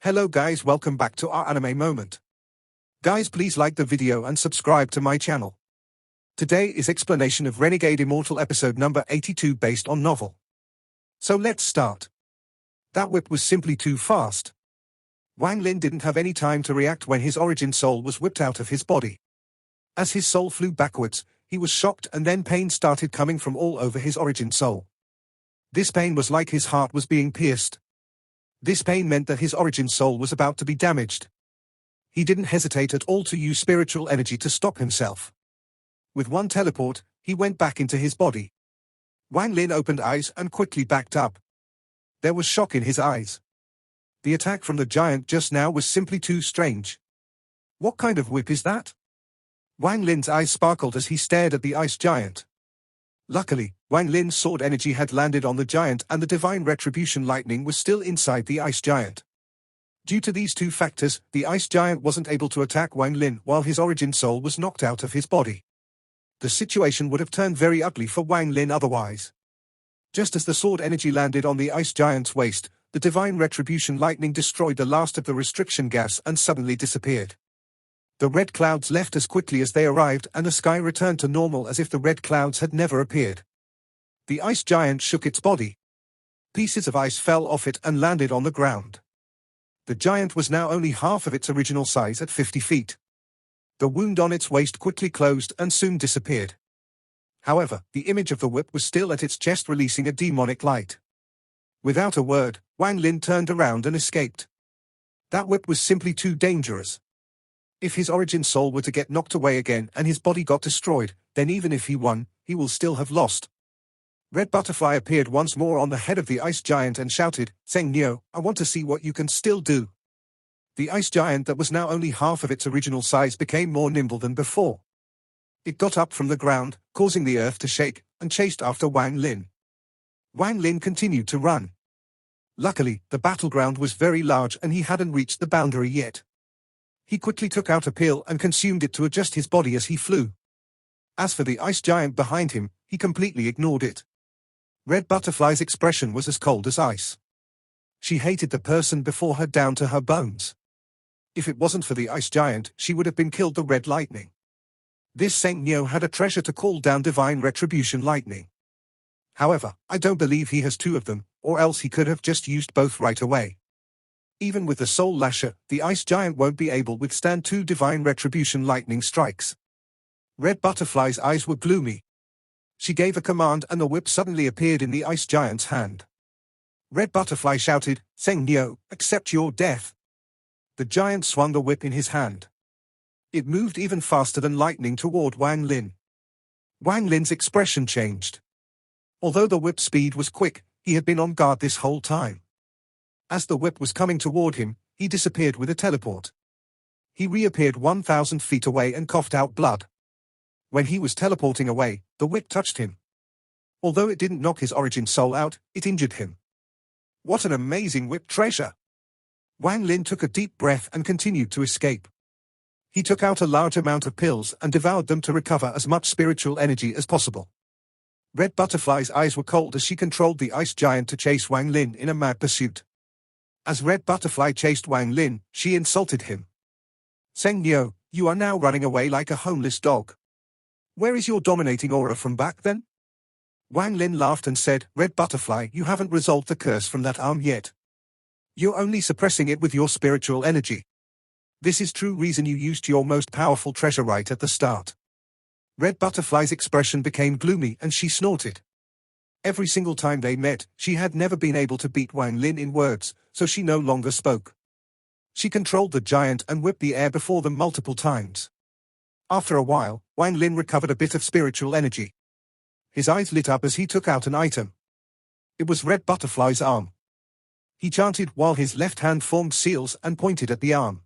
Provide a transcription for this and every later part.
Hello guys, welcome back to our anime moment. Guys, please like the video and subscribe to my channel. Today is explanation of Renegade Immortal episode number 82 based on novel. So let's start. That whip was simply too fast. Wang Lin didn't have any time to react when his origin soul was whipped out of his body. As his soul flew backwards, he was shocked and then pain started coming from all over his origin soul. This pain was like his heart was being pierced. This pain meant that his origin soul was about to be damaged. He didn't hesitate at all to use spiritual energy to stop himself. With one teleport, he went back into his body. Wang Lin opened eyes and quickly backed up. There was shock in his eyes. The attack from the giant just now was simply too strange. What kind of whip is that? Wang Lin's eyes sparkled as he stared at the ice giant. Luckily, Wang Lin's sword energy had landed on the giant and the divine retribution lightning was still inside the ice giant. Due to these two factors, the ice giant wasn't able to attack Wang Lin while his origin soul was knocked out of his body. The situation would have turned very ugly for Wang Lin otherwise. Just as the sword energy landed on the ice giant's waist, the divine retribution lightning destroyed the last of the restriction gas and suddenly disappeared. The red clouds left as quickly as they arrived and the sky returned to normal as if the red clouds had never appeared. The ice giant shook its body. Pieces of ice fell off it and landed on the ground. The giant was now only half of its original size at 50 feet. The wound on its waist quickly closed and soon disappeared. However, the image of the whip was still at its chest, releasing a demonic light. Without a word, Wang Lin turned around and escaped. That whip was simply too dangerous. If his origin soul were to get knocked away again and his body got destroyed, then even if he won, he will still have lost. Red Butterfly appeared once more on the head of the ice giant and shouted, "Zheng Niu, I want to see what you can still do." The ice giant that was now only half of its original size became more nimble than before. It got up from the ground, causing the earth to shake, and chased after Wang Lin. Wang Lin continued to run. Luckily, the battleground was very large and he hadn't reached the boundary yet. He quickly took out a pill and consumed it to adjust his body as he flew. As for the ice giant behind him, he completely ignored it. Red Butterfly's expression was as cold as ice. She hated the person before her down to her bones. If it wasn't for the ice giant, she would have been killed the red lightning. This Zheng Niu had a treasure to call down divine retribution lightning. However, I don't believe he has two of them, or else he could have just used both right away. Even with the Soul Lasher, the ice giant won't be able to withstand two divine retribution lightning strikes. Red Butterfly's eyes were gloomy. She gave a command and the whip suddenly appeared in the ice giant's hand. Red Butterfly shouted, "Zheng Niu, accept your death." The giant swung the whip in his hand. It moved even faster than lightning toward Wang Lin. Wang Lin's expression changed. Although the whip speed was quick, he had been on guard this whole time. As the whip was coming toward him, he disappeared with a teleport. He reappeared 1,000 feet away and coughed out blood. When he was teleporting away, the whip touched him. Although it didn't knock his origin soul out, it injured him. What an amazing whip treasure! Wang Lin took a deep breath and continued to escape. He took out a large amount of pills and devoured them to recover as much spiritual energy as possible. Red Butterfly's eyes were cold as she controlled the ice giant to chase Wang Lin in a mad pursuit. As Red Butterfly chased Wang Lin, she insulted him. "Zheng Niu, you are now running away like a homeless dog. Where is your dominating aura from back then?" Wang Lin laughed and said, "Red Butterfly, you haven't resolved the curse from that arm yet. You're only suppressing it with your spiritual energy. This is true reason you used your most powerful treasure right at the start." Red Butterfly's expression became gloomy and she snorted. Every single time they met, she had never been able to beat Wang Lin in words, so she no longer spoke. She controlled the giant and whipped the air before them multiple times. After a while, Wang Lin recovered a bit of spiritual energy. His eyes lit up as he took out an item. It was Red Butterfly's arm. He chanted while his left hand formed seals and pointed at the arm.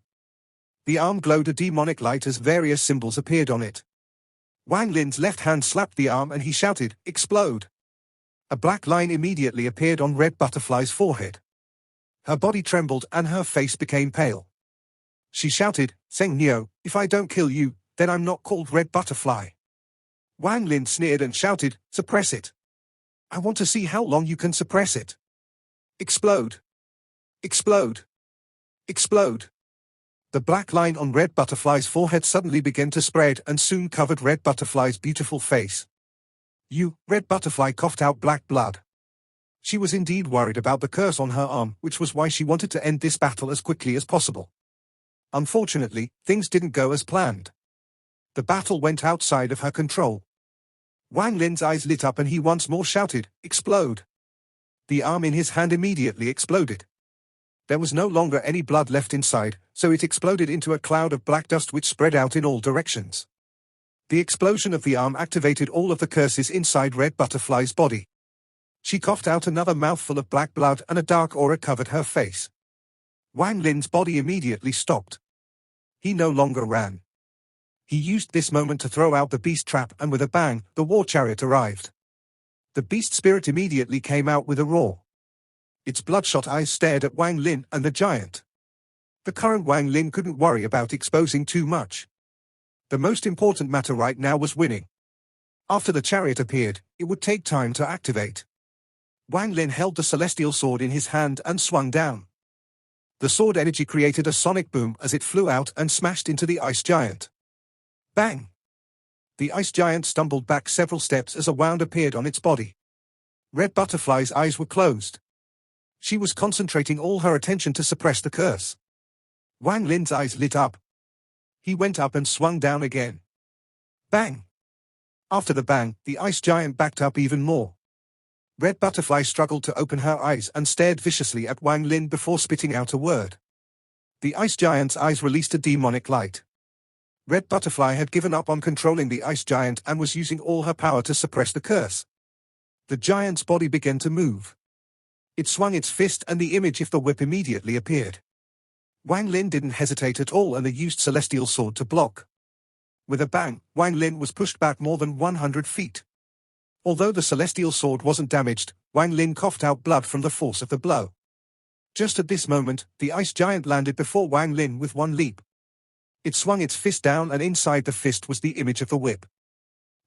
The arm glowed a demonic light as various symbols appeared on it. Wang Lin's left hand slapped the arm and he shouted, "Explode!" A black line immediately appeared on Red Butterfly's forehead. Her body trembled and her face became pale. She shouted, "Zheng Niu, if I don't kill you, then I'm not called Red Butterfly." Wang Lin sneered and shouted, "Suppress it. I want to see how long you can suppress it. Explode! Explode!" Explode. The black line on Red Butterfly's forehead suddenly began to spread and soon covered Red Butterfly's beautiful face. Red Butterfly coughed out black blood. She was indeed worried about the curse on her arm, which was why she wanted to end this battle as quickly as possible. Unfortunately, things didn't go as planned. The battle went outside of her control. Wang Lin's eyes lit up and he once more shouted, "Explode!" The arm in his hand immediately exploded. There was no longer any blood left inside, so it exploded into a cloud of black dust which spread out in all directions. The explosion of the arm activated all of the curses inside Red Butterfly's body. She coughed out another mouthful of black blood and a dark aura covered her face. Wang Lin's body immediately stopped. He no longer ran. He used this moment to throw out the beast trap and with a bang, the war chariot arrived. The beast spirit immediately came out with a roar. Its bloodshot eyes stared at Wang Lin and the giant. The current Wang Lin couldn't worry about exposing too much. The most important matter right now was winning. After the chariot appeared, it would take time to activate. Wang Lin held the celestial sword in his hand and swung down. The sword energy created a sonic boom as it flew out and smashed into the ice giant. Bang! The ice giant stumbled back several steps as a wound appeared on its body. Red Butterfly's eyes were closed. She was concentrating all her attention to suppress the curse. Wang Lin's eyes lit up. He went up and swung down again. Bang! After the bang, the ice giant backed up even more. Red Butterfly struggled to open her eyes and stared viciously at Wang Lin before spitting out a word. The ice giant's eyes released a demonic light. Red Butterfly had given up on controlling the ice giant and was using all her power to suppress the curse. The giant's body began to move. It swung its fist and the image of the whip immediately appeared. Wang Lin didn't hesitate at all and they used Celestial Sword to block. With a bang, Wang Lin was pushed back more than 100 feet. Although the Celestial Sword wasn't damaged, Wang Lin coughed out blood from the force of the blow. Just at this moment, the ice giant landed before Wang Lin with one leap. It swung its fist down and inside the fist was the image of the whip.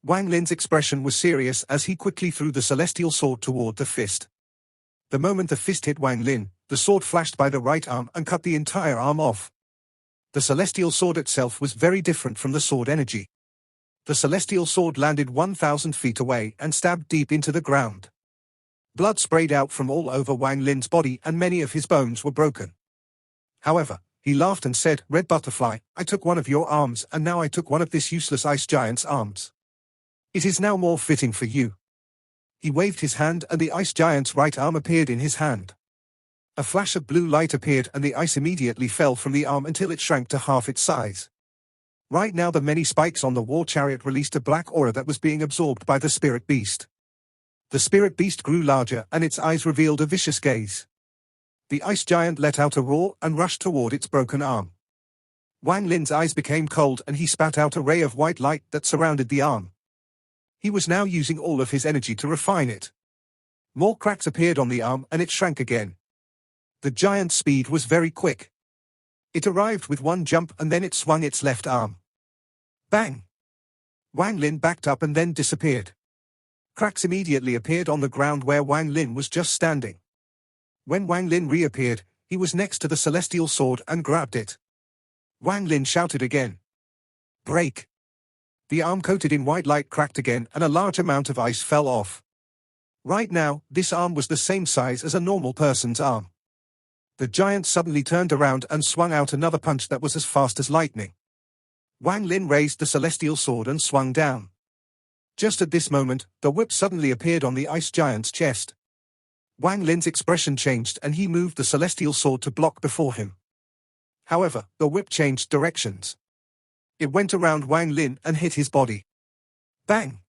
Wang Lin's expression was serious as he quickly threw the Celestial Sword toward the fist. The moment the fist hit Wang Lin, the sword flashed by the right arm and cut the entire arm off. The Celestial Sword itself was very different from the sword energy. The Celestial Sword landed 1,000 feet away and stabbed deep into the ground. Blood sprayed out from all over Wang Lin's body and many of his bones were broken. However, he laughed and said, "Red Butterfly, I took one of your arms and now I took one of this useless ice giant's arms. It is now more fitting for you." He waved his hand and the ice giant's right arm appeared in his hand. A flash of blue light appeared and the ice immediately fell from the arm until it shrank to half its size. Right now the many spikes on the war chariot released a black aura that was being absorbed by the spirit beast. The spirit beast grew larger and its eyes revealed a vicious gaze. The ice giant let out a roar and rushed toward its broken arm. Wang Lin's eyes became cold and he spat out a ray of white light that surrounded the arm. He was now using all of his energy to refine it. More cracks appeared on the arm and it shrank again. The giant's speed was very quick. It arrived with one jump and then it swung its left arm. Bang! Wang Lin backed up and then disappeared. Cracks immediately appeared on the ground where Wang Lin was just standing. When Wang Lin reappeared, he was next to the Celestial Sword and grabbed it. Wang Lin shouted again. Break! The arm coated in white light cracked again and a large amount of ice fell off. Right now, this arm was the same size as a normal person's arm. The giant suddenly turned around and swung out another punch that was as fast as lightning. Wang Lin raised the Celestial Sword and swung down. Just at this moment, the whip suddenly appeared on the ice giant's chest. Wang Lin's expression changed and he moved the Celestial Sword to block before him. However, the whip changed directions. It went around Wang Lin and hit his body. Bang!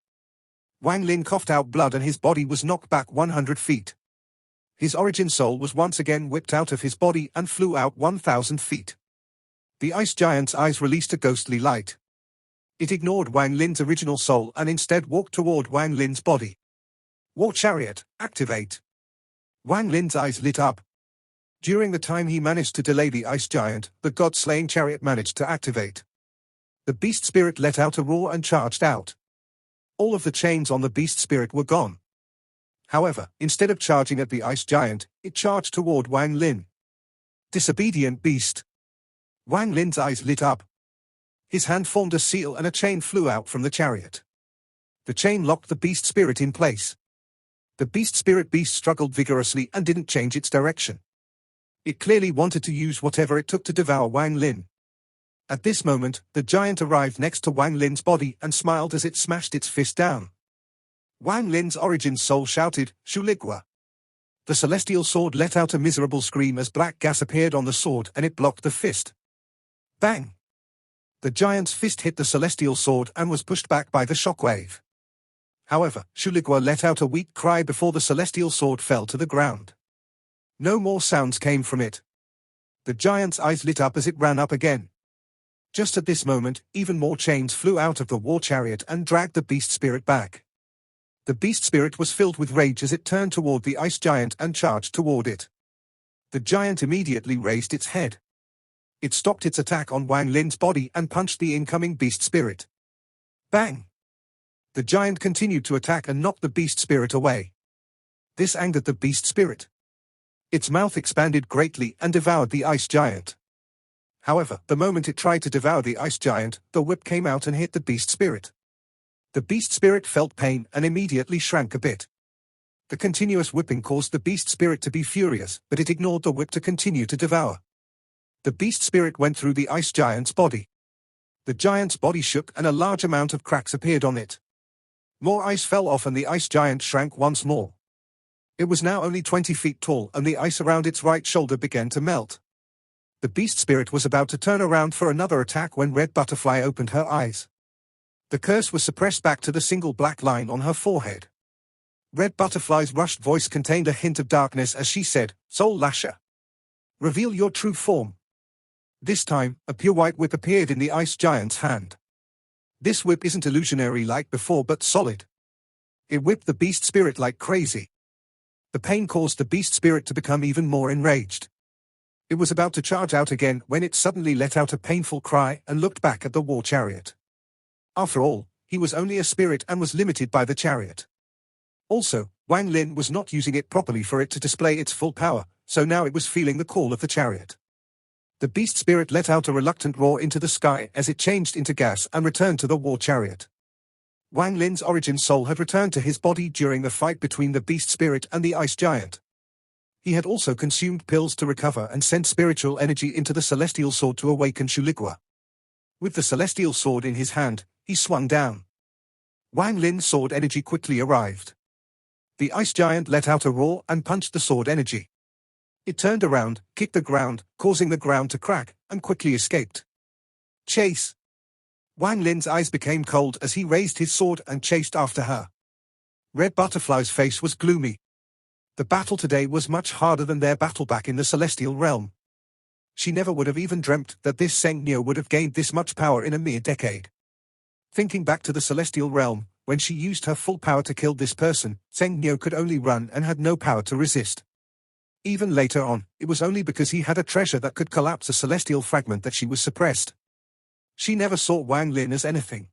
Wang Lin coughed out blood and his body was knocked back 100 feet. His origin soul was once again whipped out of his body and flew out 1,000 feet. The ice giant's eyes released a ghostly light. It ignored Wang Lin's original soul and instead walked toward Wang Lin's body. War Chariot, activate! Wang Lin's eyes lit up. During the time he managed to delay the ice giant, the god-slaying chariot managed to activate. The beast spirit let out a roar and charged out. All of the chains on the beast spirit were gone. However, instead of charging at the ice giant, it charged toward Wang Lin. Disobedient beast. Wang Lin's eyes lit up. His hand formed a seal and a chain flew out from the chariot. The chain locked the beast spirit in place. The beast struggled vigorously and didn't change its direction. It clearly wanted to use whatever it took to devour Wang Lin. At this moment, the giant arrived next to Wang Lin's body and smiled as it smashed its fist down. Wang Lin's origin soul shouted, "Shuligwa." The celestial sword let out a miserable scream as black gas appeared on the sword and it blocked the fist. Bang! The giant's fist hit the celestial sword and was pushed back by the shockwave. However, Shuligwa let out a weak cry before the celestial sword fell to the ground. No more sounds came from it. The giant's eyes lit up as it ran up again. Just at this moment, even more chains flew out of the war chariot and dragged the beast spirit back. The beast spirit was filled with rage as it turned toward the ice giant and charged toward it. The giant immediately raised its head. It stopped its attack on Wang Lin's body and punched the incoming beast spirit. Bang! The giant continued to attack and knocked the beast spirit away. This angered the beast spirit. Its mouth expanded greatly and devoured the ice giant. However, the moment it tried to devour the ice giant, the whip came out and hit the beast spirit. The beast spirit felt pain and immediately shrank a bit. The continuous whipping caused the beast spirit to be furious, but it ignored the whip to continue to devour. The beast spirit went through the ice giant's body. The giant's body shook and a large amount of cracks appeared on it. More ice fell off and the ice giant shrank once more. It was now only 20 feet tall and the ice around its right shoulder began to melt. The beast spirit was about to turn around for another attack when Red Butterfly opened her eyes. The curse was suppressed back to the single black line on her forehead. Red Butterfly's rushed voice contained a hint of darkness as she said, "Soul Lasher. Reveal your true form." This time, a pure white whip appeared in the ice giant's hand. This whip isn't illusionary like before but solid. It whipped the beast spirit like crazy. The pain caused the beast spirit to become even more enraged. It was about to charge out again when it suddenly let out a painful cry and looked back at the war chariot. After all, he was only a spirit and was limited by the chariot. Also, Wang Lin was not using it properly for it to display its full power, so now it was feeling the call of the chariot. The beast spirit let out a reluctant roar into the sky as it changed into gas and returned to the war chariot. Wang Lin's origin soul had returned to his body during the fight between the beast spirit and the ice giant. He had also consumed pills to recover and sent spiritual energy into the celestial sword to awaken Shuligwa. With the celestial sword in his hand, he swung down. Wang Lin's sword energy quickly arrived. The ice giant let out a roar and punched the sword energy. It turned around, kicked the ground, causing the ground to crack, and quickly escaped. Chase! Wang Lin's eyes became cold as he raised his sword and chased after her. Red Butterfly's face was gloomy. The battle today was much harder than their battle back in the celestial realm. She never would have even dreamt that this Seng Neo would have gained this much power in a mere decade. Thinking back to the celestial realm, when she used her full power to kill this person, Seng Neo could only run and had no power to resist. Even later on, it was only because he had a treasure that could collapse a celestial fragment that she was suppressed. She never saw Wang Lin as anything.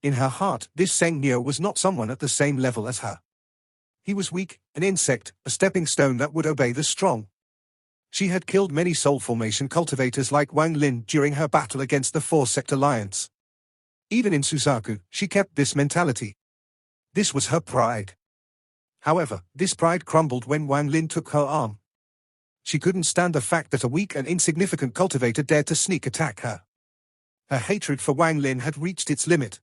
In her heart, this Seng Neo was not someone at the same level as her. He was weak, an insect, a stepping stone that would obey the strong. She had killed many soul formation cultivators like Wang Lin during her battle against the Four-Sect Alliance. Even in Suzaku, she kept this mentality. This was her pride. However, this pride crumbled when Wang Lin took her arm. She couldn't stand the fact that a weak and insignificant cultivator dared to sneak attack her. Her hatred for Wang Lin had reached its limit.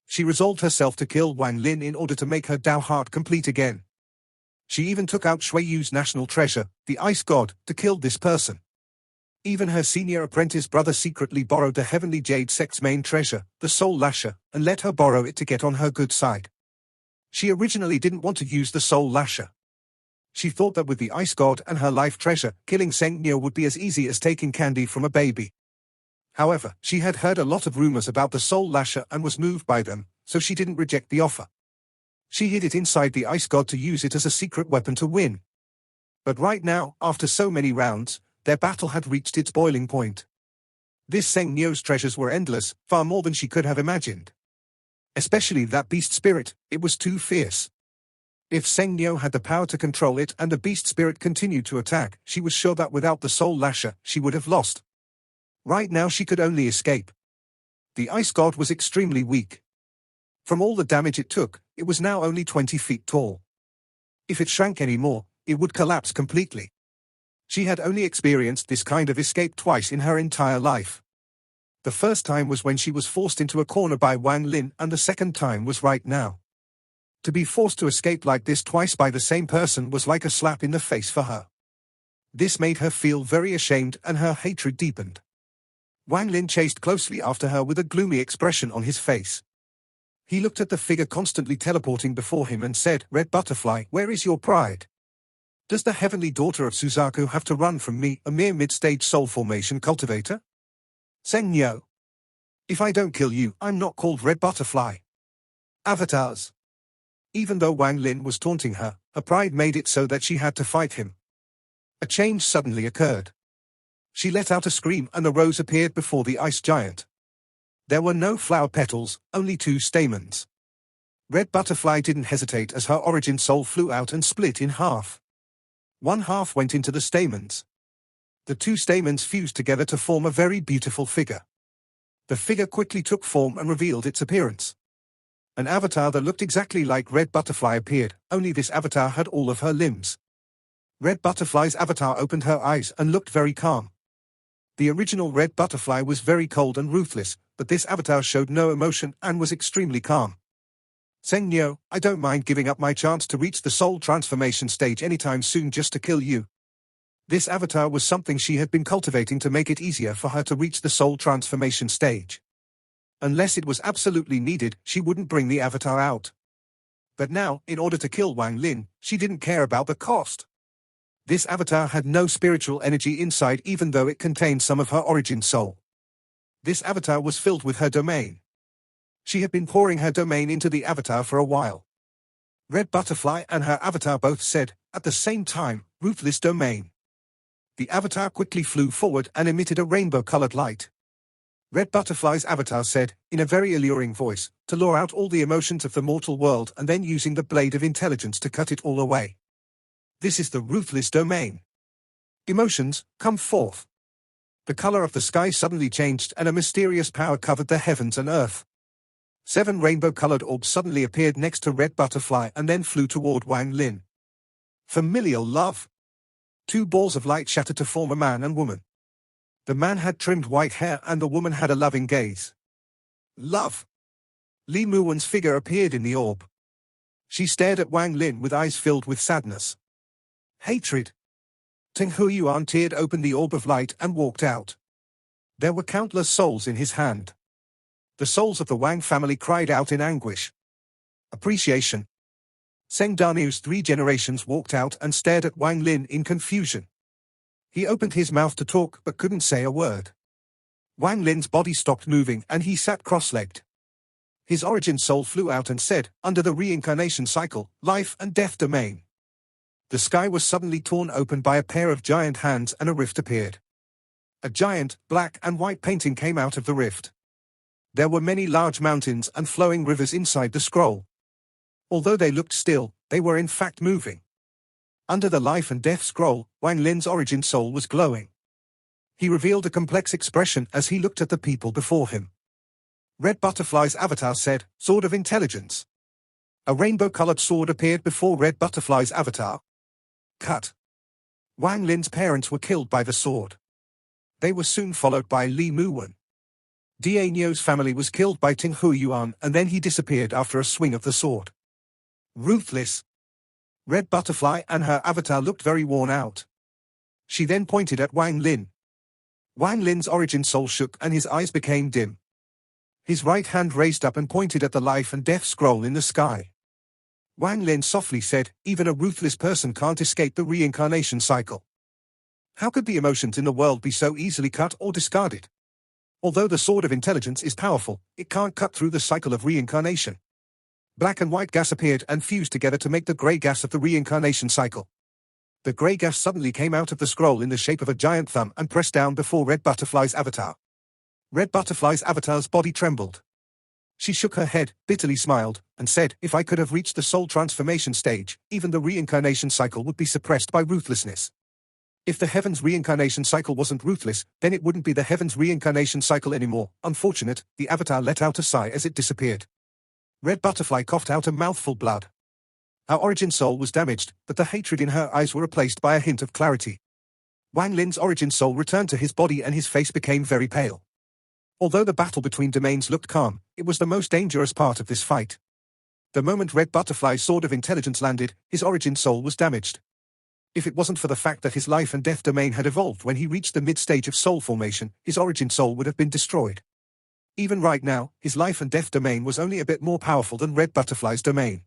She resolved herself to kill Wang Lin in order to make her Dao heart complete again. She even took out Shui Yu's national treasure, the Ice God, to kill this person. Even her senior apprentice brother secretly borrowed the Heavenly Jade sect's main treasure, the Soul Lasher, and let her borrow it to get on her good side. She originally didn't want to use the Soul Lasher. She thought that with the Ice God and her life treasure, killing Seng Neo would be as easy as taking candy from a baby. However, she had heard a lot of rumors about the Soul Lasher and was moved by them, so she didn't reject the offer. She hid it inside the Ice God to use it as a secret weapon to win. But right now, after so many rounds, their battle had reached its boiling point. This Seng Neo's treasures were endless, far more than she could have imagined. Especially that beast spirit, it was too fierce. If Seng Nyo had the power to control it and the beast spirit continued to attack, she was sure that without the soul lasher, she would have lost. Right now she could only escape. The ice god was extremely weak. From all the damage it took, it was now only 20 feet tall. If it shrank any more, it would collapse completely. She had only experienced this kind of escape twice in her entire life. The first time was when she was forced into a corner by Wang Lin, and the second time was right now. To be forced to escape like this twice by the same person was like a slap in the face for her. This made her feel very ashamed and her hatred deepened. Wang Lin chased closely after her with a gloomy expression on his face. He looked at the figure constantly teleporting before him and said, "Red Butterfly, where is your pride? Does the heavenly daughter of Suzaku have to run from me, a mere mid-stage soul formation cultivator? Seng Nyo. If I don't kill you, I'm not called Red Butterfly." Avatars. Even though Wang Lin was taunting her, her pride made it so that she had to fight him. A change suddenly occurred. She let out a scream and a rose appeared before the ice giant. There were no flower petals, only 2 stamens. Red Butterfly didn't hesitate as her origin soul flew out and split in half. One half went into the stamens. The 2 stamens fused together to form a very beautiful figure. The figure quickly took form and revealed its appearance. An avatar that looked exactly like Red Butterfly appeared, only this avatar had all of her limbs. Red Butterfly's avatar opened her eyes and looked very calm. The original Red Butterfly was very cold and ruthless, but this avatar showed no emotion and was extremely calm. Seng Nyo, I don't mind giving up my chance to reach the soul transformation stage anytime soon just to kill you. This avatar was something she had been cultivating to make it easier for her to reach the soul transformation stage. Unless it was absolutely needed, she wouldn't bring the avatar out. But now, in order to kill Wang Lin, she didn't care about the cost. This avatar had no spiritual energy inside even though it contained some of her origin soul. This avatar was filled with her domain. She had been pouring her domain into the avatar for a while. Red Butterfly and her avatar both said, at the same time, "Ruthless domain." The avatar quickly flew forward and emitted a rainbow-colored light. Red Butterfly's avatar said, in a very alluring voice, to lure out all the emotions of the mortal world and then using the blade of intelligence to cut it all away. This is the ruthless domain. Emotions, come forth. The color of the sky suddenly changed and a mysterious power covered the heavens and earth. 7 rainbow-colored orbs suddenly appeared next to Red Butterfly and then flew toward Wang Lin. Familial love. 2 balls of light shattered to form a man and woman. The man had trimmed white hair and the woman had a loving gaze. Love. Li Muwen's figure appeared in the orb. She stared at Wang Lin with eyes filled with sadness. Hatred. Ting Huiyuan teared open the orb of light and walked out. There were countless souls in his hand. The souls of the Wang family cried out in anguish. Appreciation. Seng Danu's 3 generations walked out and stared at Wang Lin in confusion. He opened his mouth to talk but couldn't say a word. Wang Lin's body stopped moving and he sat cross-legged. His origin soul flew out and said, under the reincarnation cycle, life and death domain. The sky was suddenly torn open by a pair of giant hands and a rift appeared. A giant, black and white painting came out of the rift. There were many large mountains and flowing rivers inside the scroll. Although they looked still, they were in fact moving. Under the life and death scroll, Wang Lin's origin soul was glowing. He revealed a complex expression as he looked at the people before him. Red Butterfly's avatar said, Sword of Intelligence. A rainbow-colored sword appeared before Red Butterfly's avatar. Cut. Wang Lin's parents were killed by the sword. They were soon followed by Li Muwen. Da Nyo's family was killed by Ting Huiyuan and then he disappeared after a swing of the sword. Ruthless. Red Butterfly and her avatar looked very worn out. She then pointed at Wang Lin. Wang Lin's origin soul shook and his eyes became dim. His right hand raised up and pointed at the life and death scroll in the sky. Wang Lin softly said, even a ruthless person can't escape the reincarnation cycle. How could the emotions in the world be so easily cut or discarded? Although the Sword of Intelligence is powerful, it can't cut through the cycle of reincarnation. Black and white gas appeared and fused together to make the grey gas of the reincarnation cycle. The grey gas suddenly came out of the scroll in the shape of a giant thumb and pressed down before Red Butterfly's avatar. Red Butterfly's avatar's body trembled. She shook her head, bitterly smiled, and said, if I could have reached the soul transformation stage, even the reincarnation cycle would be suppressed by ruthlessness. If the heavens reincarnation cycle wasn't ruthless, then it wouldn't be the heavens reincarnation cycle anymore. Unfortunate, the avatar let out a sigh as it disappeared. Red Butterfly coughed out a mouthful of blood. Her origin soul was damaged, but the hatred in her eyes were replaced by a hint of clarity. Wang Lin's origin soul returned to his body and his face became very pale. Although the battle between domains looked calm, it was the most dangerous part of this fight. The moment Red Butterfly's sword of intelligence landed, his origin soul was damaged. If it wasn't for the fact that his life and death domain had evolved when he reached the mid-stage of soul formation, his origin soul would have been destroyed. Even right now, his life and death domain was only a bit more powerful than Red Butterfly's domain.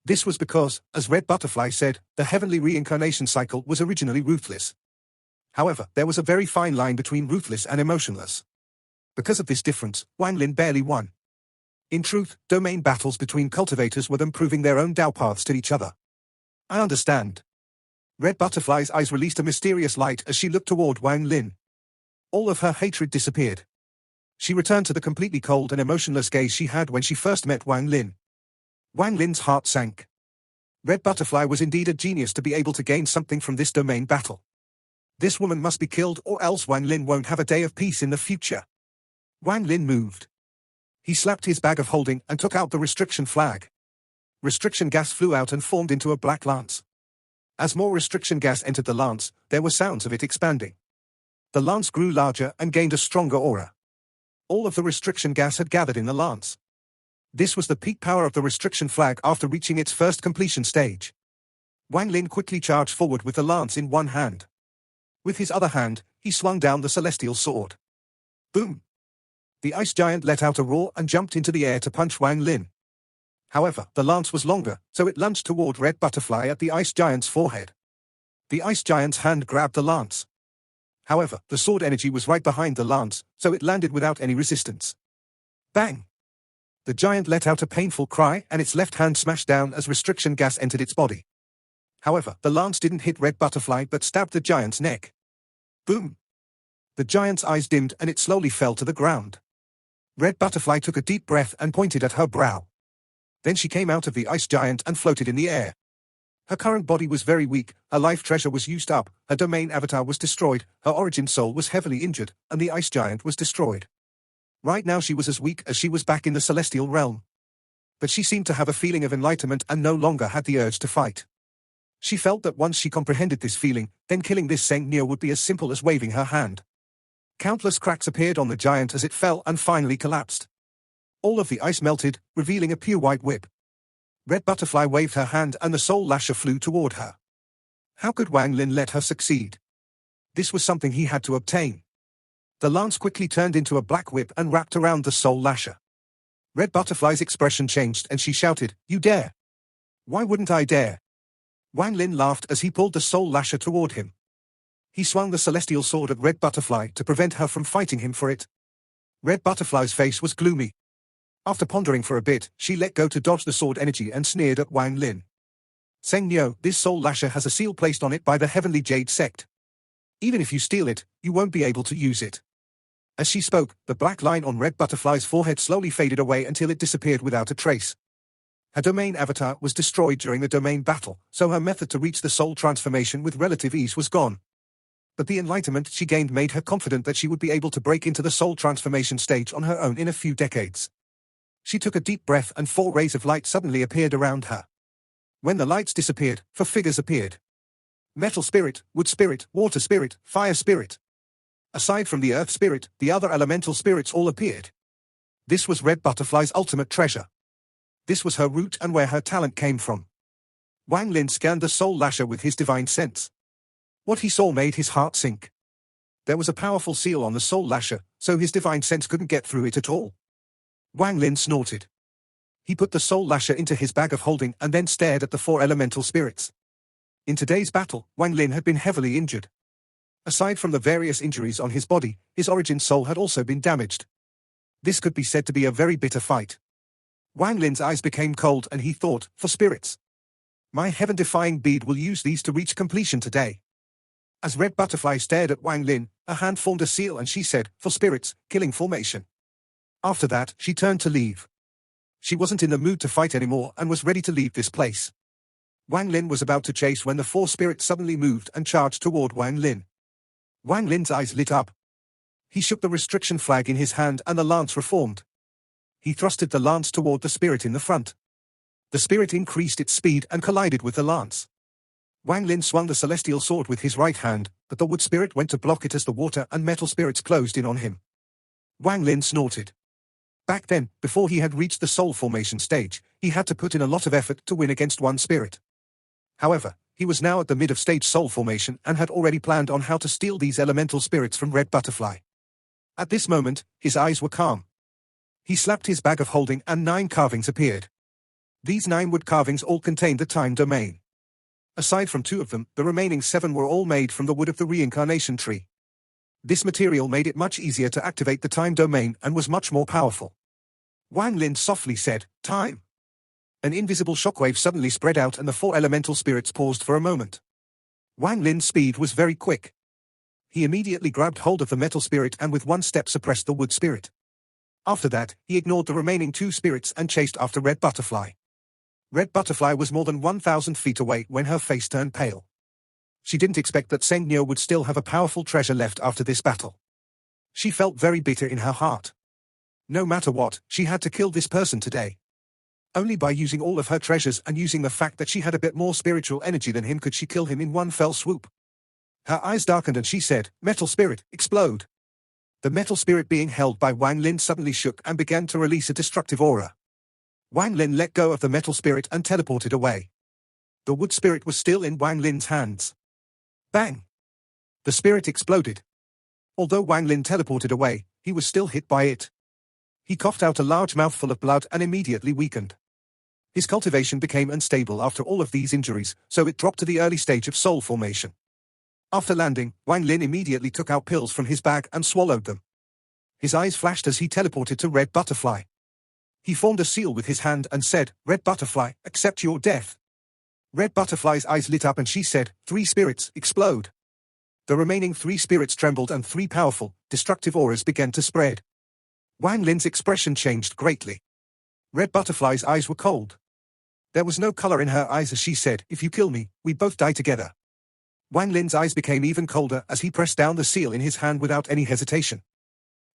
This was because, as Red Butterfly said, the heavenly reincarnation cycle was originally ruthless. However, there was a very fine line between ruthless and emotionless. Because of this difference, Wang Lin barely won. In truth, domain battles between cultivators were them proving their own Dao paths to each other. I understand. Red Butterfly's eyes released a mysterious light as she looked toward Wang Lin. All of her hatred disappeared. She returned to the completely cold and emotionless gaze she had when she first met Wang Lin. Wang Lin's heart sank. Red Butterfly was indeed a genius to be able to gain something from this domain battle. This woman must be killed or else Wang Lin won't have a day of peace in the future. Wang Lin moved. He slapped his bag of holding and took out the restriction flag. Restriction gas flew out and formed into a black lance. As more restriction gas entered the lance, there were sounds of it expanding. The lance grew larger and gained a stronger aura. All of the restriction gas had gathered in the lance. This was the peak power of the restriction flag after reaching its first completion stage. Wang Lin quickly charged forward with the lance in one hand. With his other hand, he swung down the celestial sword. Boom! The ice giant let out a roar and jumped into the air to punch Wang Lin. However, the lance was longer, so it lunged toward Red Butterfly at the ice giant's forehead. The ice giant's hand grabbed the lance. However, the sword energy was right behind the lance, so it landed without any resistance. Bang! The giant let out a painful cry and its left hand smashed down as restriction gas entered its body. However, the lance didn't hit Red Butterfly but stabbed the giant's neck. Boom! The giant's eyes dimmed and it slowly fell to the ground. Red Butterfly took a deep breath and pointed at her brow. Then she came out of the ice giant and floated in the air. Her current body was very weak, her life treasure was used up, her domain avatar was destroyed, her origin soul was heavily injured, and the ice giant was destroyed. Right now she was as weak as she was back in the celestial realm. But she seemed to have a feeling of enlightenment and no longer had the urge to fight. She felt that once she comprehended this feeling, then killing this Seng Neo would be as simple as waving her hand. Countless cracks appeared on the giant as it fell and finally collapsed. All of the ice melted, revealing a pure white whip. Red Butterfly waved her hand and the soul lasher flew toward her. How could Wang Lin let her succeed? This was something he had to obtain. The lance quickly turned into a black whip and wrapped around the soul lasher. Red Butterfly's expression changed and she shouted, "You dare! Why wouldn't I dare?" Wang Lin laughed as he pulled the soul lasher toward him. He swung the celestial sword at Red Butterfly to prevent her from fighting him for it. Red Butterfly's face was gloomy. After pondering for a bit, she let go to dodge the sword energy and sneered at Wang Lin. "Seng Neo, this soul lasher has a seal placed on it by the Heavenly Jade Sect. Even if you steal it, you won't be able to use it." As she spoke, the black line on Red Butterfly's forehead slowly faded away until it disappeared without a trace. Her domain avatar was destroyed during the domain battle, so her method to reach the soul transformation with relative ease was gone. But the enlightenment she gained made her confident that she would be able to break into the soul transformation stage on her own in a few decades. She took a deep breath and 4 rays of light suddenly appeared around her. When the lights disappeared, 4 figures appeared. Metal spirit, wood spirit, water spirit, fire spirit. Aside from the earth spirit, the other elemental spirits all appeared. This was Red Butterfly's ultimate treasure. This was her root and where her talent came from. Wang Lin scanned the soul lasher with his divine sense. What he saw made his heart sink. There was a powerful seal on the soul lasher, so his divine sense couldn't get through it at all. Wang Lin snorted. He put the soul lasher into his bag of holding and then stared at the 4 elemental spirits. In today's battle, Wang Lin had been heavily injured. Aside from the various injuries on his body, his origin soul had also been damaged. This could be said to be a very bitter fight. Wang Lin's eyes became cold and he thought, "For spirits. My heaven-defying bead will use these to reach completion today." As Red Butterfly stared at Wang Lin, a hand formed a seal and she said, "For spirits, killing formation." After that, she turned to leave. She wasn't in the mood to fight anymore and was ready to leave this place. Wang Lin was about to chase when the four spirits suddenly moved and charged toward Wang Lin. Wang Lin's eyes lit up. He shook the restriction flag in his hand and the lance reformed. He thrusted the lance toward the spirit in the front. The spirit increased its speed and collided with the lance. Wang Lin swung the celestial sword with his right hand, but the wood spirit went to block it as the water and metal spirits closed in on him. Wang Lin snorted. Back then, before he had reached the soul formation stage, he had to put in a lot of effort to win against one spirit. However, he was now at the mid of stage soul formation and had already planned on how to steal these elemental spirits from Red Butterfly. At this moment, his eyes were calm. He slapped his bag of holding and 9 carvings appeared. These 9 wood carvings all contained the time domain. Aside from 2 of them, the remaining 7 were all made from the wood of the reincarnation tree. This material made it much easier to activate the time domain and was much more powerful. Wang Lin softly said, "Time." An invisible shockwave suddenly spread out and the 4 elemental spirits paused for a moment. Wang Lin's speed was very quick. He immediately grabbed hold of the metal spirit and with one step suppressed the wood spirit. After that, he ignored the remaining 2 spirits and chased after Red Butterfly. Red Butterfly was more than 1,000 feet away when her face turned pale. She didn't expect that Seng Nyo would still have a powerful treasure left after this battle. She felt very bitter in her heart. No matter what, she had to kill this person today. Only by using all of her treasures and using the fact that she had a bit more spiritual energy than him could she kill him in one fell swoop. Her eyes darkened and she said, "Metal spirit, explode." The metal spirit being held by Wang Lin suddenly shook and began to release a destructive aura. Wang Lin let go of the metal spirit and teleported away. The wood spirit was still in Wang Lin's hands. Bang! The spirit exploded. Although Wang Lin teleported away, he was still hit by it. He coughed out a large mouthful of blood and immediately weakened. His cultivation became unstable after all of these injuries, so it dropped to the early stage of soul formation. After landing, Wang Lin immediately took out pills from his bag and swallowed them. His eyes flashed as he teleported to Red Butterfly. He formed a seal with his hand and said, "Red Butterfly, accept your death." Red Butterfly's eyes lit up and she said, "3 spirits, explode." The remaining 3 spirits trembled and 3 powerful, destructive auras began to spread. Wang Lin's expression changed greatly. Red Butterfly's eyes were cold. There was no color in her eyes as she said, "If you kill me, we both die together." Wang Lin's eyes became even colder as he pressed down the seal in his hand without any hesitation.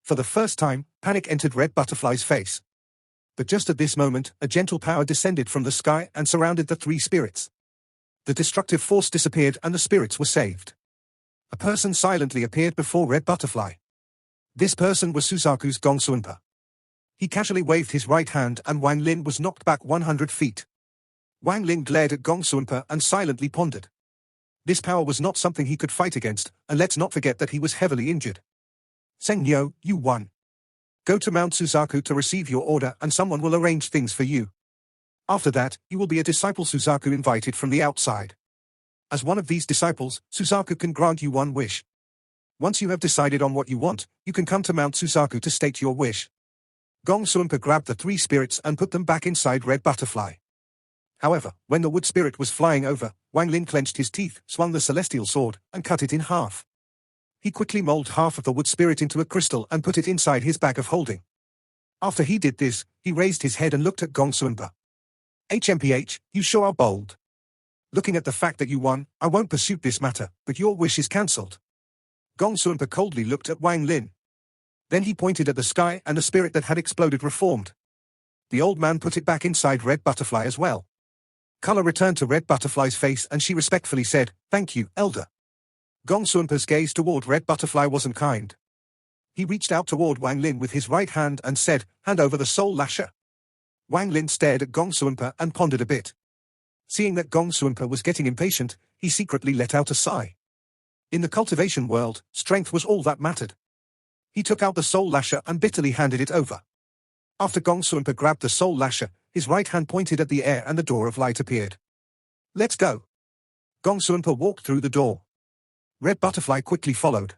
For the first time, panic entered Red Butterfly's face. But just at this moment, a gentle power descended from the sky and surrounded the 3 spirits. The destructive force disappeared and the spirits were saved. A person silently appeared before Red Butterfly. This person was Suzaku's Gongsunpa. He casually waved his right hand and Wang Lin was knocked back 100 feet. Wang Lin glared at Gongsunpa and silently pondered. This power was not something he could fight against, and let's not forget that he was heavily injured. "Seng Nyo, you won. Go to Mount Suzaku to receive your order and someone will arrange things for you. After that, you will be a disciple Suzaku invited from the outside. As one of these disciples, Suzaku can grant you one wish. Once you have decided on what you want, you can come to Mount Suzaku to state your wish." Gong Sunpa grabbed the 3 spirits and put them back inside Red Butterfly. However, when the wood spirit was flying over, Wang Lin clenched his teeth, swung the celestial sword, and cut it in half. He quickly molded half of the wood spirit into a crystal and put it inside his bag of holding. After he did this, he raised his head and looked at Gong Sunpa. "HMPH, you sure are bold. Looking at the fact that you won, I won't pursue this matter, but your wish is cancelled." Gong Sunpa coldly looked at Wang Lin. Then he pointed at the sky and the spirit that had exploded reformed. The old man put it back inside Red Butterfly as well. Color returned to Red Butterfly's face and she respectfully said, "Thank you, Elder." Gong Sunpa's gaze toward Red Butterfly wasn't kind. He reached out toward Wang Lin with his right hand and said, "Hand over the soul lasher." Wang Lin stared at Gong Sunpa and pondered a bit. Seeing that Gong Sunpa was getting impatient, he secretly let out a sigh. In the cultivation world, strength was all that mattered. He took out the soul lasher and bitterly handed it over. After Gong Sunpa grabbed the soul lasher, his right hand pointed at the air and the door of light appeared. "Let's go." Gong Sunpa walked through the door. Red Butterfly quickly followed.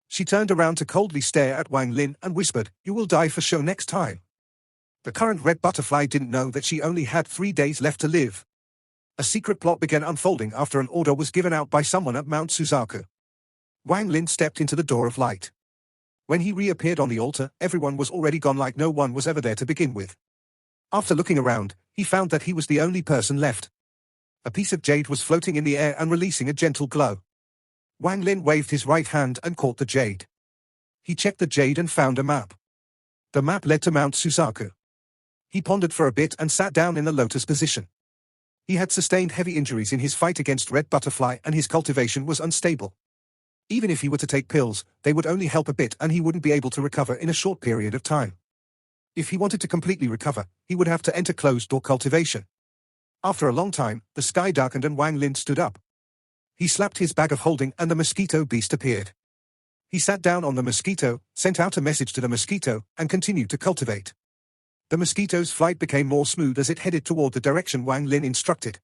She turned around to coldly stare at Wang Lin and whispered, "You will die for sure next time." The current Red Butterfly didn't know that she only had 3 days left to live. A secret plot began unfolding after an order was given out by someone at Mount Suzaku. Wang Lin stepped into the door of light. When he reappeared on the altar, everyone was already gone, like no one was ever there to begin with. After looking around, he found that he was the only person left. A piece of jade was floating in the air and releasing a gentle glow. Wang Lin waved his right hand and caught the jade. He checked the jade and found a map. The map led to Mount Suzaku. He pondered for a bit and sat down in the lotus position. He had sustained heavy injuries in his fight against Red Butterfly and his cultivation was unstable. Even if he were to take pills, they would only help a bit and he wouldn't be able to recover in a short period of time. If he wanted to completely recover, he would have to enter closed-door cultivation. After a long time, the sky darkened and Wang Lin stood up. He slapped his bag of holding and the mosquito beast appeared. He sat down on the mosquito, sent out a message to the mosquito, and continued to cultivate. The mosquito's flight became more smooth as it headed toward the direction Wang Lin instructed.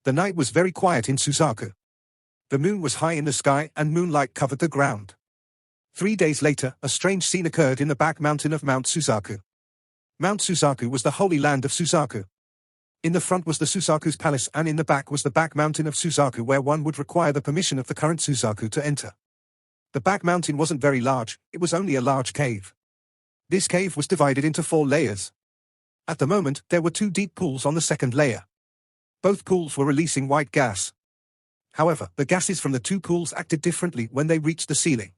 The night was very quiet in Suzaku. The moon was high in the sky and moonlight covered the ground. 3 days later, a strange scene occurred in the back mountain of Mount Suzaku. Mount Suzaku was the holy land of Suzaku. In the front was the Suzaku's palace and in the back was the back mountain of Suzaku where one would require the permission of the current Suzaku to enter. The back mountain wasn't very large, it was only a large cave. This cave was divided into 4 layers. At the moment, there were 2 deep pools on the second layer. Both pools were releasing white gas. However, the gases from the 2 pools acted differently when they reached the ceiling.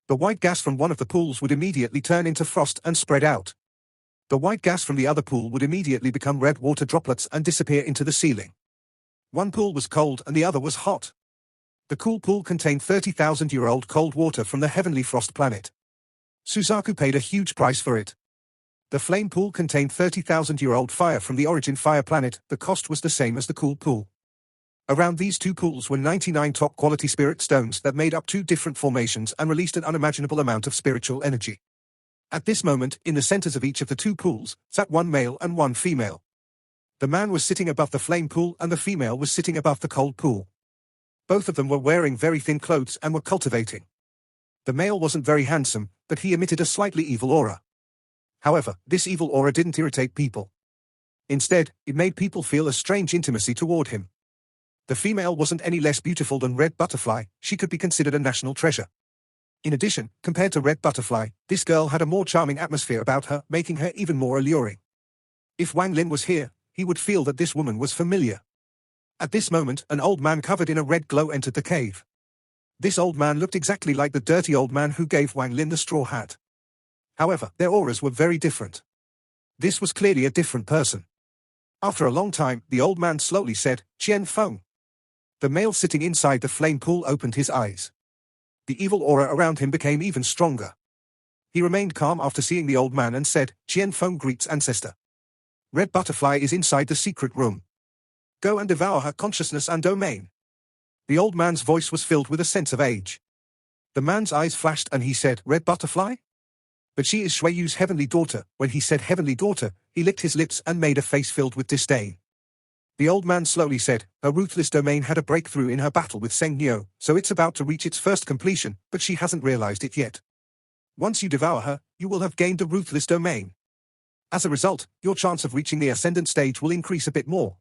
The white gas from one of the pools would immediately turn into frost and spread out. The white gas from the other pool would immediately become red water droplets and disappear into the ceiling. One pool was cold and the other was hot. The cool pool contained 30,000-year-old cold water from the heavenly frost planet. Suzaku paid a huge price for it. The flame pool contained 30,000-year-old fire from the origin fire planet. The cost was the same as the cool pool. Around these 2 pools were 99 top-quality spirit stones that made up 2 different formations and released an unimaginable amount of spiritual energy. At this moment, in the centers of each of the 2 pools, sat 1 male and 1 female. The man was sitting above the flame pool and the female was sitting above the cold pool. Both of them were wearing very thin clothes and were cultivating. The male wasn't very handsome, but he emitted a slightly evil aura. However, this evil aura didn't irritate people. Instead, it made people feel a strange intimacy toward him. The female wasn't any less beautiful than Red Butterfly, she could be considered a national treasure. In addition, compared to Red Butterfly, this girl had a more charming atmosphere about her, making her even more alluring. If Wang Lin was here, he would feel that this woman was familiar. At this moment, an old man covered in a red glow entered the cave. This old man looked exactly like the dirty old man who gave Wang Lin the straw hat. However, their auras were very different. This was clearly a different person. After a long time, the old man slowly said, "Qian Feng." The male sitting inside the flame pool opened his eyes. The evil aura around him became even stronger. He remained calm after seeing the old man and said, "Qian Feng greets ancestor. Red Butterfly is inside the secret room. Go and devour her consciousness and domain." The old man's voice was filled with a sense of age. The man's eyes flashed and he said, "Red Butterfly? But she is Shuiyu's heavenly daughter." When he said heavenly daughter, he licked his lips and made a face filled with disdain. The old man slowly said, "Her ruthless domain had a breakthrough in her battle with Seng Nyo, so it's about to reach its first completion, but she hasn't realized it yet. Once you devour her, you will have gained the ruthless domain. As a result, your chance of reaching the ascendant stage will increase a bit more.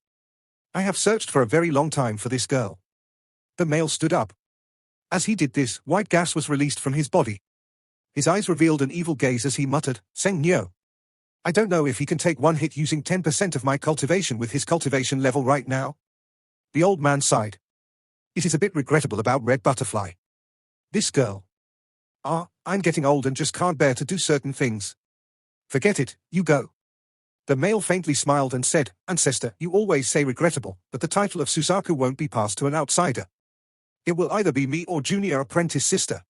I have searched for a very long time for this girl." The male stood up. As he did this, white gas was released from his body. His eyes revealed an evil gaze as he muttered, "Seng Nyo. I don't know if he can take 1 hit using 10% of my cultivation with his cultivation level right now." The old man sighed. "It is a bit regrettable about Red Butterfly. This girl. I'm getting old and just can't bear to do certain things. Forget it, you go." The male faintly smiled and said, "Ancestor, you always say regrettable, but the title of Suzaku won't be passed to an outsider. It will either be me or junior apprentice sister."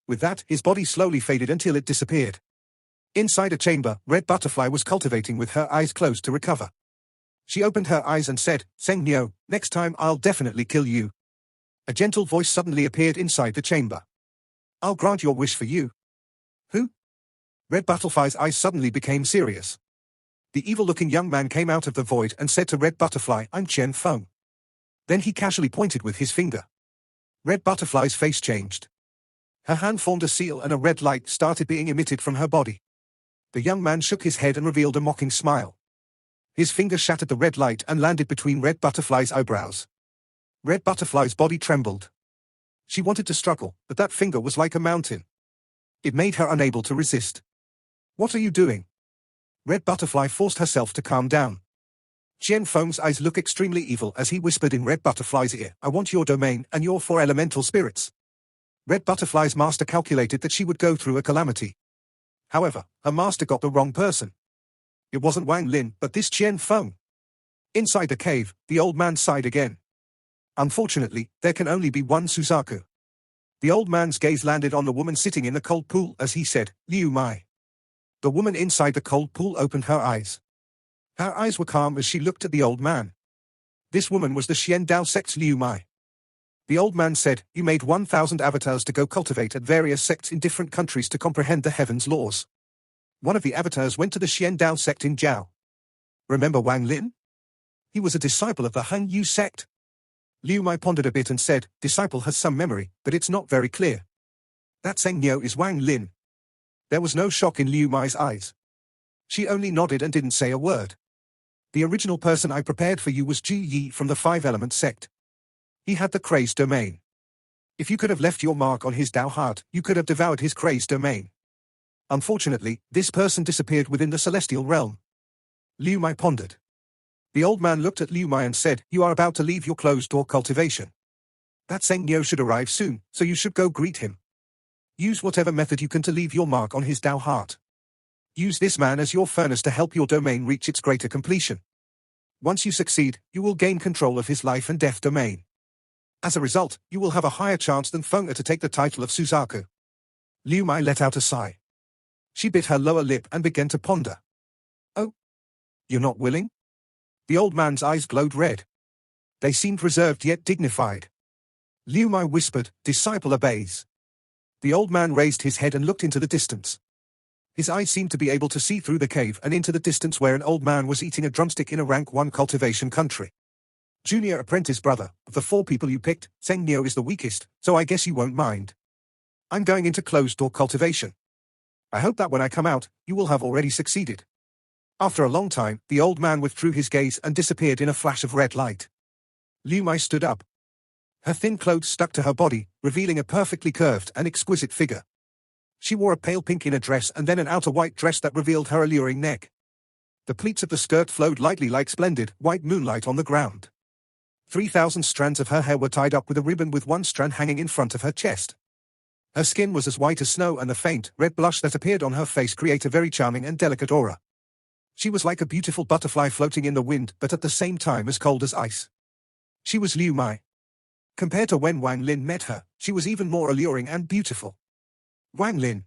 With that, his body slowly faded until it disappeared. Inside a chamber, Red Butterfly was cultivating with her eyes closed to recover. She opened her eyes and said, "Seng Nyo, next time I'll definitely kill you." A gentle voice suddenly appeared inside the chamber. "I'll grant your wish for you." "Who?" Red Butterfly's eyes suddenly became serious. The evil-looking young man came out of the void and said to Red Butterfly, "I'm Qian Feng." Then he casually pointed with his finger. Red Butterfly's face changed. Her hand formed a seal and a red light started being emitted from her body. The young man shook his head and revealed a mocking smile. His finger shattered the red light and landed between Red Butterfly's eyebrows. Red Butterfly's body trembled. She wanted to struggle, but that finger was like a mountain. It made her unable to resist. What are you doing? Red Butterfly forced herself to calm down. Qian Feng's eyes look extremely evil as he whispered in Red Butterfly's ear, I want your domain and your 4 elemental spirits. Red Butterfly's master calculated that she would go through a calamity. However, her master got the wrong person. It wasn't Wang Lin, but this Qian Feng. Inside the cave, the old man sighed again. Unfortunately, there can only be one Suzaku. The old man's gaze landed on the woman sitting in the cold pool as he said, Liu Mai. The woman inside the cold pool opened her eyes. Her eyes were calm as she looked at the old man. This woman was the Xian Dao sect's Liu Mai. The old man said, you made 1,000 avatars to go cultivate at various sects in different countries to comprehend the heavens' laws. One of the avatars went to the Xian Dao sect in Zhao. Remember Wang Lin? He was a disciple of the Han Yu sect. Liu Mai pondered a bit and said, disciple has some memory, but it's not very clear. That Zheng Niu is Wang Lin. There was no shock in Liu Mai's eyes. She only nodded and didn't say a word. The original person I prepared for you was Ji Yi from the 5-element sect. He had the crazed domain. If you could have left your mark on his Dao heart, you could have devoured his crazed domain. Unfortunately, this person disappeared within the celestial realm. Liu Mai pondered. The old man looked at Liu Mai and said, you are about to leave your closed-door cultivation. That Zheng Niu should arrive soon, so you should go greet him. Use whatever method you can to leave your mark on his Dao heart. Use this man as your furnace to help your domain reach its greater completion. Once you succeed, you will gain control of his life and death domain. As a result, you will have a higher chance than Feng Er to take the title of Suzaku. Liu Mai let out a sigh. She bit her lower lip and began to ponder. Oh? You're not willing? The old man's eyes glowed red. They seemed reserved yet dignified. Liu Mai whispered, disciple obeys. The old man raised his head and looked into the distance. His eyes seemed to be able to see through the cave and into the distance where an old man was eating a drumstick in a rank 1 cultivation country. Junior apprentice brother, of the 4 people you picked, Zheng Niu is the weakest, so I guess you won't mind. I'm going into closed-door cultivation. I hope that when I come out, you will have already succeeded. After a long time, the old man withdrew his gaze and disappeared in a flash of red light. Liu Mai stood up. Her thin clothes stuck to her body, revealing a perfectly curved and exquisite figure. She wore a pale pink inner dress and then an outer white dress that revealed her alluring neck. The pleats of the skirt flowed lightly like splendid, white moonlight on the ground. 3,000 strands of her hair were tied up with a ribbon with 1 strand hanging in front of her chest. Her skin was as white as snow and the faint, red blush that appeared on her face created a very charming and delicate aura. She was like a beautiful butterfly floating in the wind but at the same time as cold as ice. She was Liu Mai. Compared to when Wang Lin met her, she was even more alluring and beautiful. Wang Lin.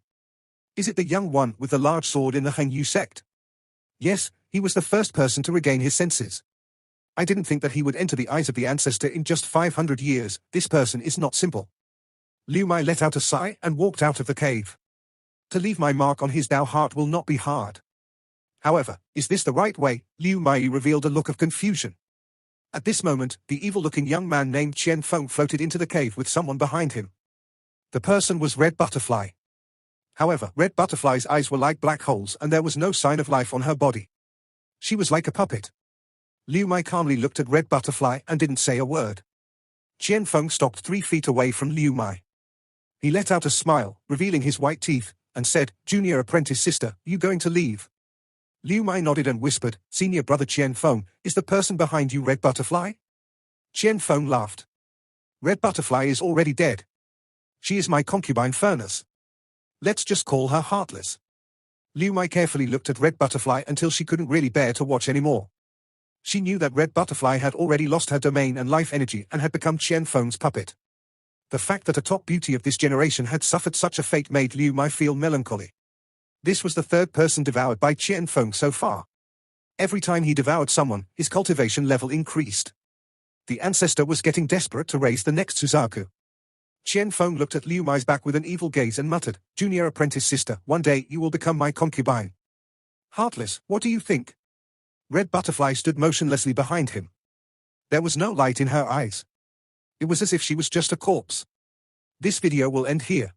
Is it the young one with the large sword in the Han Yu sect? Yes, he was the first person to regain his senses. I didn't think that he would enter the eyes of the ancestor in just 500 years, this person is not simple. Liu Mai let out a sigh and walked out of the cave. To leave my mark on his Dao heart will not be hard. However, is this the right way? Liu Mai revealed a look of confusion. At this moment, the evil-looking young man named Qian Feng floated into the cave with someone behind him. The person was Red Butterfly. However, Red Butterfly's eyes were like black holes and there was no sign of life on her body. She was like a puppet. Liu Mai calmly looked at Red Butterfly and didn't say a word. Qian Feng stopped 3 feet away from Liu Mai. He let out a smile, revealing his white teeth, and said, Junior apprentice sister, you going to leave? Liu Mai nodded and whispered, Senior brother Qian Feng, is the person behind you Red Butterfly? Qian Feng laughed. Red Butterfly is already dead. She is my concubine Furnace. Let's just call her Heartless. Liu Mai carefully looked at Red Butterfly until she couldn't really bear to watch anymore. She knew that Red Butterfly had already lost her domain and life energy and had become Qian Feng's puppet. The fact that a top beauty of this generation had suffered such a fate made Liu Mai feel melancholy. This was the 3rd person devoured by Qian Feng so far. Every time he devoured someone, his cultivation level increased. The ancestor was getting desperate to raise the next Suzaku. Qian Feng looked at Liu Mai's back with an evil gaze and muttered, Junior apprentice sister, one day you will become my concubine. Heartless, what do you think? Red Butterfly stood motionlessly behind him. There was no light in her eyes. It was as if she was just a corpse. This video will end here.